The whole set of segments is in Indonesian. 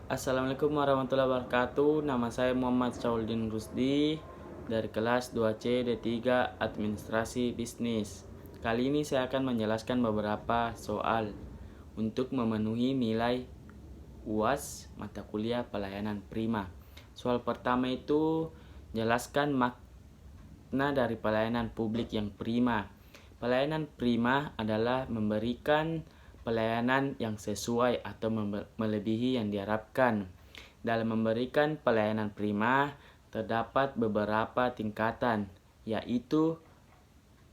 Assalamualaikum warahmatullahi wabarakatuh. Nama saya Muhammad Sauldin Rusdi dari kelas 2C D3 Administrasi Bisnis. Kali ini saya akan menjelaskan beberapa soal untuk memenuhi nilai UAS mata kuliah pelayanan prima. Soal pertama itu jelaskan makna dari pelayanan publik yang prima. Pelayanan prima adalah memberikan pelayanan yang sesuai atau melebihi yang diharapkan. Dalam memberikan pelayanan prima, terdapat beberapa tingkatan, yaitu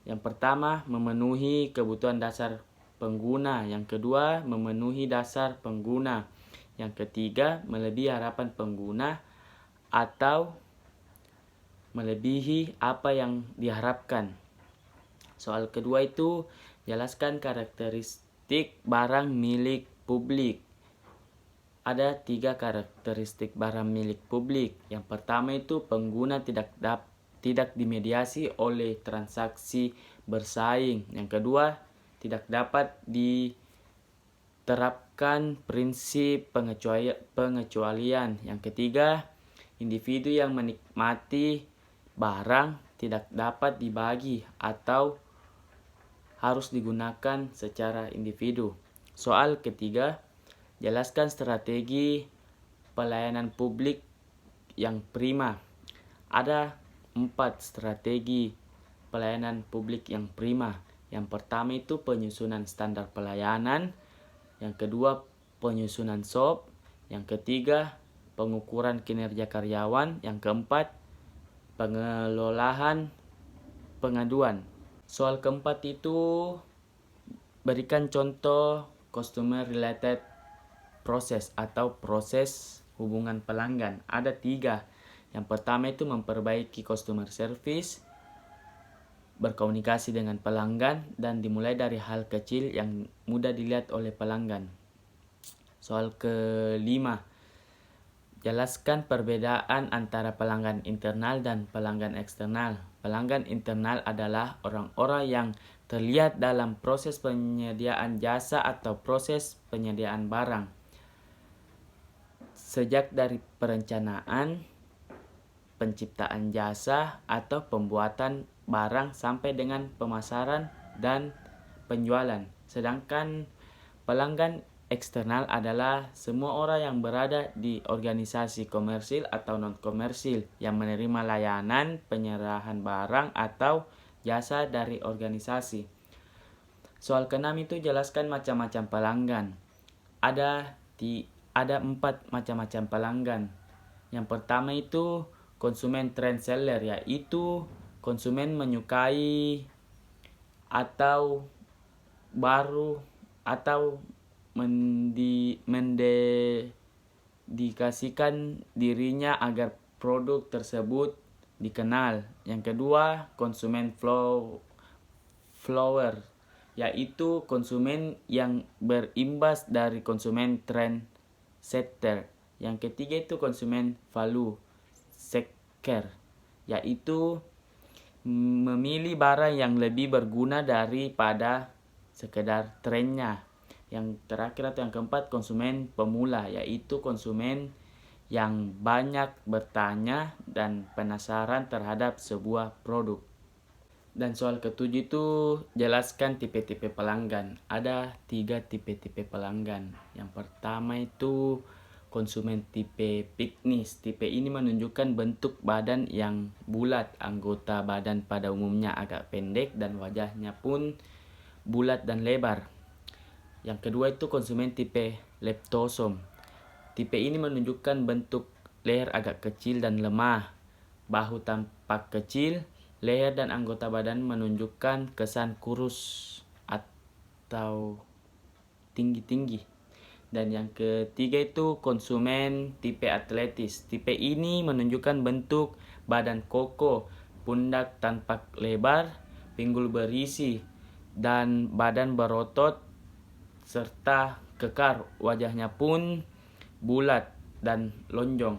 yang pertama, memenuhi kebutuhan dasar pengguna. Yang kedua, memenuhi dasar pengguna. Yang ketiga, melebihi harapan pengguna atau melebihi apa yang diharapkan. Soal kedua itu, jelaskan karakteristik barang milik publik. Ada 3 karakteristik barang milik publik. Yang pertama itu pengguna tidak dimediasi oleh transaksi bersaing. Yang kedua, tidak dapat diterapkan prinsip pengecualian. Yang ketiga, individu yang menikmati barang tidak dapat dibagi atau harus digunakan secara individu. Soal ketiga, jelaskan strategi pelayanan publik yang prima. Ada 4 strategi pelayanan publik yang prima. Yang pertama itu penyusunan standar pelayanan. Yang kedua, penyusunan SOP. Yang ketiga, pengukuran kinerja karyawan. Yang keempat, pengelolaan pengaduan. Soal keempat itu berikan contoh customer related process atau proses hubungan pelanggan. Ada 3. Yang pertama itu memperbaiki customer service, berkomunikasi dengan pelanggan, dan dimulai dari hal kecil yang mudah dilihat oleh pelanggan. Soal kelima, jelaskan perbedaan antara pelanggan internal dan pelanggan eksternal. Pelanggan internal adalah orang-orang yang terlihat dalam proses penyediaan jasa atau proses penyediaan barang. Sejak dari perencanaan, penciptaan jasa atau pembuatan barang sampai dengan pemasaran dan penjualan. Sedangkan pelanggan eksternal adalah semua orang yang berada di organisasi komersil atau non-komersil yang menerima layanan penyerahan barang atau jasa dari organisasi. Soal keenam itu jelaskan macam-macam pelanggan. Ada 4 macam-macam pelanggan. Yang pertama itu konsumen trend seller, yaitu konsumen menyukai atau baru atau mendedikasikan dirinya agar produk tersebut dikenal. Yang kedua, konsumen follower, yaitu konsumen yang berimbas dari konsumen trend setter. Yang ketiga itu konsumen value seeker, yaitu memilih barang yang lebih berguna daripada sekedar trennya. Yang terakhir atau yang keempat, konsumen pemula, yaitu konsumen yang banyak bertanya dan penasaran terhadap sebuah produk. Dan soal ketujuh itu jelaskan tipe-tipe pelanggan. Ada 3 tipe-tipe pelanggan. Yang pertama itu konsumen tipe piknis. Tipe ini menunjukkan bentuk badan yang bulat. Anggota badan pada umumnya agak pendek dan wajahnya pun bulat dan lebar. Yang kedua itu konsumen tipe leptosom. Tipe ini menunjukkan bentuk leher agak kecil dan lemah. Bahu tampak kecil, leher dan anggota badan menunjukkan kesan kurus atau tinggi-tinggi. Dan yang ketiga itu konsumen tipe atletis. Tipe ini menunjukkan bentuk badan kokoh, pundak tampak lebar, pinggul berisi, dan badan berotot serta kekar. Wajahnya pun bulat dan lonjong.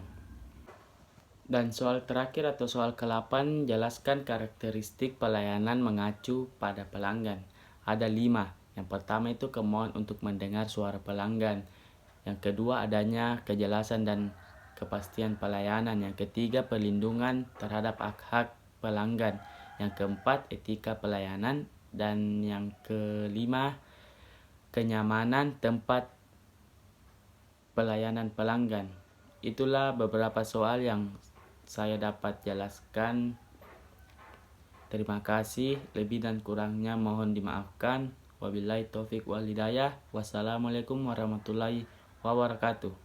Dan soal terakhir atau soal ke-8, jelaskan karakteristik pelayanan mengacu pada pelanggan. Ada 5. Yang pertama itu kemauan untuk mendengar suara pelanggan. Yang kedua, adanya kejelasan dan kepastian pelayanan. Yang ketiga, perlindungan terhadap hak-hak pelanggan. Yang keempat, etika pelayanan. Dan yang kelima, kenyamanan tempat pelayanan pelanggan. Itulah beberapa soal yang saya dapat jelaskan. Terima kasih, lebih dan kurangnya mohon dimaafkan. Wabillahi taufik wal hidayah. Wassalamualaikum warahmatullahi wabarakatuh.